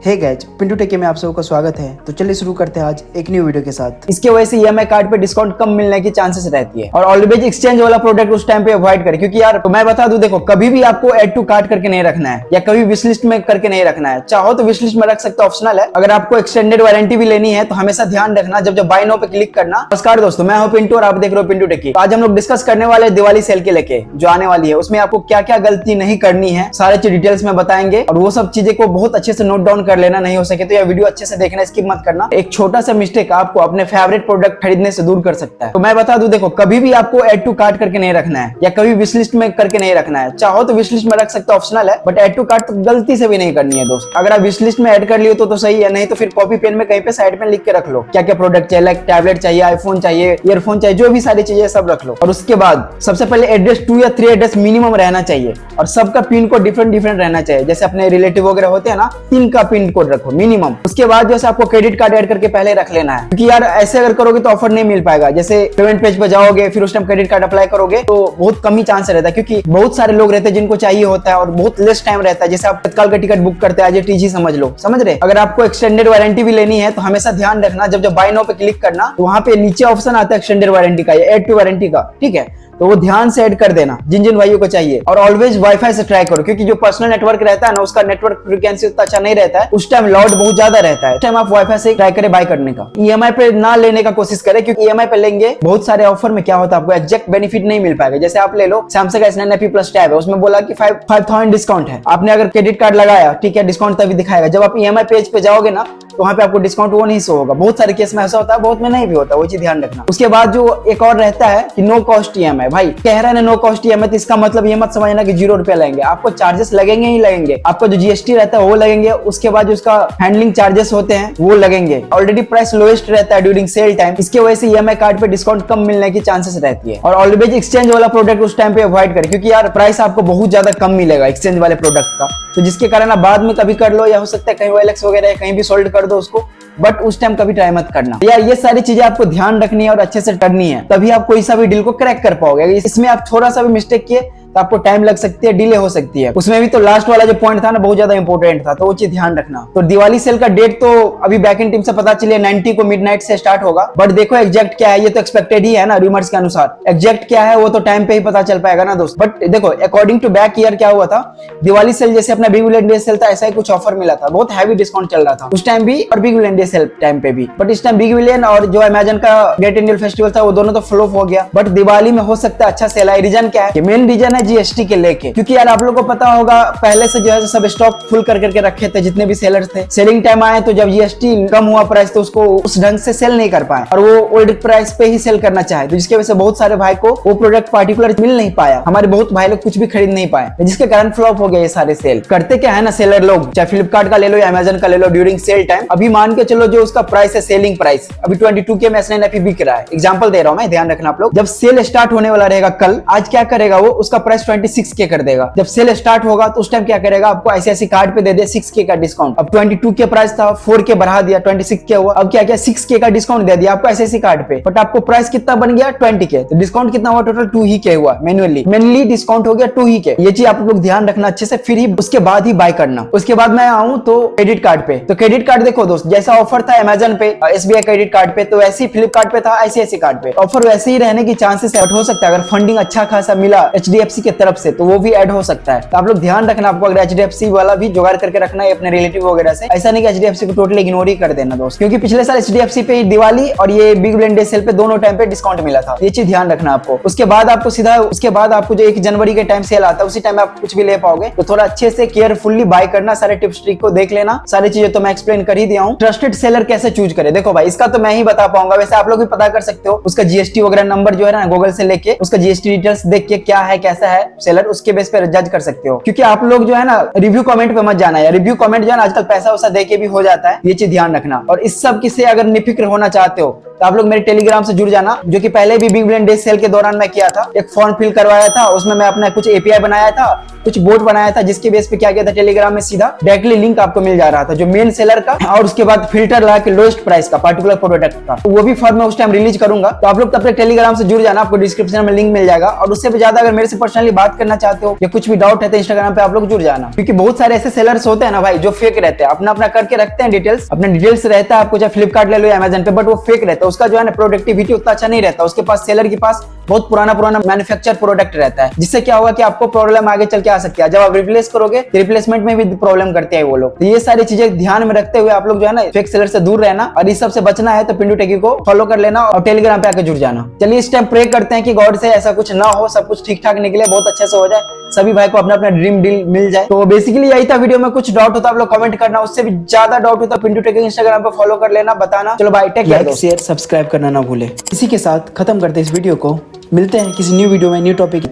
Hey guys, Pintu take में आप सबों का स्वागत है। तो चलिए शुरू करते हैं आज एक न्यू वीडियो के साथ। इसके वजह से ईएमआई कार्ड पे डिस्काउंट कम मिलने की चांसेस रहती है और ऑलवेज एक्सचेंज वाला प्रोडक्ट उस टाइम पे अवॉइड करें, क्योंकि यार तो मैं बता दूं, देखो कभी भी आपको ऐड टू कार्ट करके नहीं रखना है या कभी विश लिस्ट में करके नहीं रखना है। चाहो तो विश लिस्ट में रख सकते हो, ऑप्शनल है। अगर आपको एक्सटेंडेड वारंटी भी लेनी है तो हमेशा ध्यान रखना जब बाय नाउ पे क्लिक करना। नमस्कार दोस्तों, मैं हूं पिंटू और आप देख रहे हो पिंटू टेक। आज हम लोग डिस्कस करने वाले दिवाली सेल के लेके जो आने वाली है, उसमें आपको क्या क्या गलती नहीं करनी है सारे चीज डिटेल्स में बताएंगे और वो सब चीजें को बहुत अच्छे से नोट डाउन कर लेना। नहीं हो सके तो यह वीडियो अच्छे से देखना, स्किप मत करना। एक छोटा सा मिस्टेक आपको अपने फेवरेट प्रोडक्ट खरीदने से दूर कर सकता है। तो मैं बता दूं, देखो कभी भी आपको ऐड टू कार्ट करके नहीं रखना है या कभी विश लिस्ट में करके नहीं रखना है। चाहो तो विश लिस्ट में रख सकते हो, ऑप्शनल है, बट ऐड टू कार्ट तो गलती से भी नहीं करनी है दोस्त। अगर आप विश लिस्ट में ऐड कर लियो तो सही है, नहीं तो फिर कॉपी पेन में कहीं पे साइड में लिख के रख लो क्या क्या प्रोडक्ट चाहिए। लाइक टैबलेट चाहिए, आईफोन चाहिए, ईयरफोन चाहिए, जो भी सारी चीजें सब रख लो। और उसके बाद सबसे पहले एड्रेस 2 या 3 एड्रेस मिनिमम रहना चाहिए और सबका पिन कोड डिफरेंट रहना चाहिए। जैसे अपने रिलेटिव वगैरह होते हैं ना, 3 का पिन कोड रखो मिनिमम। उसके बाद जैसे आपको क्रेडिट कार्ड ऐड करके पहले रख लेना है, क्योंकि यार ऐसे अगर करोगे तो ऑफर नहीं मिल पाएगा। जैसे पेमेंट पेज पे जाओगे फिर उस टाइम क्रेडिट कार्ड अप्लाई करोगे तो बहुत कम ही चांस रहता है, क्योंकि बहुत सारे लोग रहते हैं जिनको चाहिए होता है और बहुत लेस टाइम रहता है। जैसे आप तत्काल का टिकट बुक करते हैं, आज टीजी समझ लो, समझ रहे। अगर आपको एक्सटेंडेड वारंटी भी लेनी है तो हमेशा ध्यान रखना जब बाय नाउ पे क्लिक करना तो वहां पे नीचे ऑप्शन आता है एक्सटेंडेड वारंटी का या ऐड टू वारंटी का, ठीक है। तो वो ध्यान से ऐड कर देना जिन भाइयों को चाहिए। और ऑलवेज वाईफाई से ट्राई करो, क्योंकि जो पर्सनल नेटवर्क रहता है ना, उसका नेटवर्क फ्रीक्वेंसी उतना अच्छा नहीं रहता है। उस टाइम लॉड बहुत ज्यादा रहता है। उस टाइम आप वाईफाई से ट्राई करें बाय करने का। ईएमआई पे ना लेने का कोशिश करें, क्योंकि ईएमआई पे लेंगे बहुत सारे ऑफर में क्या होता है आपको एग्जैक्ट बेनिफिट नहीं मिल पाएगा। जैसे आप ले लो Samsung S9 FE Plus tab है, उसमें बोला कि 5000 डिस्काउंट है। आपने अगर क्रेडिट कार्ड लगाया, ठीक है, डिस्काउंट तभी दिखाएगा। जब आप ईएमआई पेज पे जाओगे ना तो वहां पे आपको डिस्काउंट वो नहीं शो होगा। बहुत सारे केस में ऐसा होता है, बहुत में नहीं भी होता, वो चीज ध्यान रखना। उसके बाद जो एक और रहता है कि नो कॉस्ट ईएमआई। भाई कह रहा है नो कॉस्ट ईएमआई, तो इसका मतलब ये मत समझना कि 0 रुपया लगेंगे। आपको चार्जेस लगेंगे ही लगेंगे। आपका जो जीएसटी रहता है वो लगेंगे, उसके बाद जो उसका हैंडलिंग चार्जेस होते हैं वो लगेंगे। ऑलरेडी प्राइस लोएस्ट रहता है ड्यूरिंग सेल टाइम, इसके वजह से ईएमआई कार्ड पे डिस्काउंट कम मिलने की चांसेस रहती है। और ऑलवेज एक्सचेंज वाला प्रोडक्ट उस टाइम पे अवॉइड करें, क्योंकि यार प्राइस आपको बहुत ज्यादा कम मिलेगा एक्सचेंज वाले प्रोडक्ट का। तो जिसके कारण आप बाद में कभी कर लो, या हो सकता है कहीं OLX वगैरह कहीं भी सोल्ड कर दो उसको, बट उस टाइम कभी ट्राई मत करना यार। ये सारी चीजें आपको ध्यान रखनी है और अच्छे से करनी है, तभी आप कोई सा भी डील को क्रैक कर पाओगे। इसमें आप थोड़ा सा भी मिस्टेक किए तो आपको टाइम लग सकती है, डिले हो सकती है। उसमें भी तो लास्ट वाला जो पॉइंट था ना, बहुत ज्यादा इंपॉर्टेंट था, तो वो चीज ध्यान रखना। तो दिवाली सेल का डेट तो अभी बैकएंड टीम से पता चलिए 90 को मिडनाइट से स्टार्ट होगा, बट देखो एग्जैक्ट क्या है, ये तो एक्सपेक्टेड ही है ना रूमर्स के अनुसार। एग्जैक्ट क्या है वो तो टाइम पे ही पता चल पाएगा ना दोस्त। बट देखो अकॉर्डिंग टू बैक ईयर क्या हुआ था, दिवाली सेल जैसे अपना बिग बिलियन डे सेल था, ऐसा ही कुछ ऑफर मिला था, बहुत हैवी डिस्काउंट चल रहा था उस टाइम भी और big billion day sale time पे भी। बट इस टाइम बिग बिलियन और जो अमेजन का ग्रेट इंडियन फेस्टिवल था वो दोनों तो फ्लॉप हो गया, बट दिवाली में हो सकता है अच्छा सेल आए। रीजन क्या है, मेन रीजन है जीएसटी के लेके, क्योंकि यार आप लोगों को पता होगा पहले से जो है सब स्टॉक फुल करके रखे थे जितने भी सेलर्स थे। सेलिंग टाइम आए तो जब जीएसटी कम हुआ प्राइस तो उसको उस ढंग से सेल नहीं कर पाए और वो ओल्ड प्राइस पे ही सेल करना चाहे, तो जिसकी वजह से बहुत सारे भाई को वो प्रोडक्ट पार्टिकुलर मिल नहीं पाया। हमारे बहुत भाई लोग कुछ भी खरीद नहीं पाए, जिसके कारण फ्लॉप हो गए ये सारे सेल। करते क्या है ना सेलर लोग, चाहे फ्लिपकार्ट का ले लो या अमेजन का ले लो, ड्यूरिंग सेल टाइम अभी मान के चलो जो उसका प्राइस है सेलिंग प्राइस अभी 22K में S9 FE बिक रहा है। एग्जांपल दे रहा हूं मैं, ध्यान रखना आप लोग। जब सेल स्टार्ट होने वाला रहेगा कल, आज क्या करेगा वो, उसका प्राइस 26K कर देगा। जब सेल स्टार्ट होगा तो उस टाइम क्या करेगा, आपको ऐसे कार्ड पे दे दे 6K का डिस्काउंट। अब 22K प्राइस था, 4K बढ़ा दिया, 26K हुआ। अब क्या किया, 6K का डिस्काउंट दे दिया आपको ऐसे कार्ड पे, बट आपको प्राइस कितना बन गया 20K। तो डिस्काउंट कितना हुआ, टोटल 2K हुआ। मैन्युअली डिस्काउंट हो गया 2K। ये चीज आप लोग ध्यान रखना अच्छे से, फिर ही उसके बाद ही बाय करना। उसके बाद मैं आऊं तो क्रेडिट कार्ड पे। तो क्रेडिट कार्ड देखो दोस्त, जैसा ऑफर था अमेजन पे SBI क्रेडिट कार्ड पे, तो वैसे ही फ्लिपकार्ट पे था ICICI कार्ड पे। ऑफर वैसे ही रहने की चांसेस है, हो सकता है अगर फंडिंग अच्छा खासा मिला HDFC की तरफ से तो वो भी ऐड हो सकता है। तो आप लोग ध्यान रखना, आपको अगर HDFC वाला भी जुगाड़ करके रखना है अपने रिलेटिव वगैरह से। ऐसा नहीं कि HDFC को टोटली इग्नोर ही कर देना दोस्त, क्योंकि पिछले साल HDFC पे दिवाली और ये बिग बिलियन डे सेल पे दोनों टाइम पे डिस्काउंट मिला था। ये चीज ध्यान रखना आपको। उसके बाद आपको सीधा उसके बाद आपको जो 1 जनवरी के टाइम सेल आता है उसी टाइम आप कुछ भी ले पाओगे। तो थोड़ा अच्छे से केयरफुली बाय करना, सारे टिप्स ट्रिक को देख लेना। सारी चीजें तो मैं एक्सप्लेन कर ही दिया हूं। ट्रस्टेड सेलर कैसे चूज करें, देखो भाई इसका तो मैं ही बता पाऊंगा, वैसे आप लोग भी पता कर सकते हो। उसका जीएसटी वगैरह नंबर जो है ना गूगल से लेके उसका जीएसटी डिटेल्स देख के क्या है कैसा है सेलर, उसके बेस पे जज कर सकते हो। क्योंकि आप लोग जो है ना रिव्यू कमेंट पे मत जाना है। रिव्यू कमेंट जो है ना आजकल पैसा वैसा दे के भी हो जाता है, ये चीज ध्यान रखना। और इस सब से अगर निफिक्र होना चाहते हो तो आप लोग मेरे टेलीग्राम से जुड़ जाना, जो कि पहले भी बिग बिलियन डे सेल के दौरान मैं किया था। एक फॉर्म फिल करवाया था, उसमें मैं अपना कुछ एपीआई बनाया था, कुछ बोट बनाया था, जिसके बेस पे क्या किया था टेलीग्राम में सीधा डायरेक्टली लिंक आपको मिल जा रहा था जो मेन सेलर का, और उसके बाद फिल्टर लगा के लोएस्ट प्राइस का पार्टिकुलर प्रोडक्ट का। तो वो भी फॉर्म मैं उस टाइम रिलीज करूंगा, तो आप लोग तब तक टेलीग्राम से जुड़ जाना, आपको डिस्क्रिप्शन में लिंक मिल जाएगा। और उससे भी ज्यादा अगर मेरे से पर्सनल पर्सनली बात करना चाहते हो या कुछ भी डाउट है तो इंस्टाग्राम पे आप लोग जुड़ जाना, क्योंकि बहुत सारे ऐसे सेलर्स होते हैं ना भाई जो फेक रहते हैं, अपना अपना करके रखते हैं डिटेल्स, अपने डिटेल्स रहता है आपको चाहे फ्लिपकार्ट ले लो या अमेजन पे, बट वो फेक रहता है, उसका जो है ना प्रोडक्टिविटी उतना अच्छा नहीं रहता, उसके पास सेलर के पास बहुत पुराना मैन्युफैक्चर प्रोडक्ट रहता है, जिससे क्या होगा कि आपको प्रॉब्लम आगे चल के आ सकती है, जब आप रिप्लेस करोगे तो रिप्लेसमेंट में भी प्रॉब्लम करते हैं वो लोग। तो ये सारी चीजें ध्यान में रखते हुए आप लोग जो है ना फेक सेलर से दूर रहना, और इस सब से बचना है तो पिंटू टेकी को फॉलो कर लेना और टेलीग्राम पे आके जुड़ जाना। चलिए इस टाइम प्रे करते हैं कि गॉड से ऐसा कुछ ना हो, सब कुछ ठीक ठाक निकले, बहुत अच्छे से हो जाए, सभी भाई को अपना अपना ड्रीम डील मिल जाए। तो बेसिकली यही था वीडियो में, कुछ डाउट होता आप लोग कमेंट करना, उससे भी ज्यादा डाउट होता पिंटू टेकी इंस्टाग्राम पे फॉलो कर लेना, बताना। चलो भाई टेक केयर, शेयर सब्सक्राइब करना ना भूले। इसी के साथ खत्म करते इस वीडियो को, मिलते हैं किसी न्यू वीडियो में न्यू टॉपिक।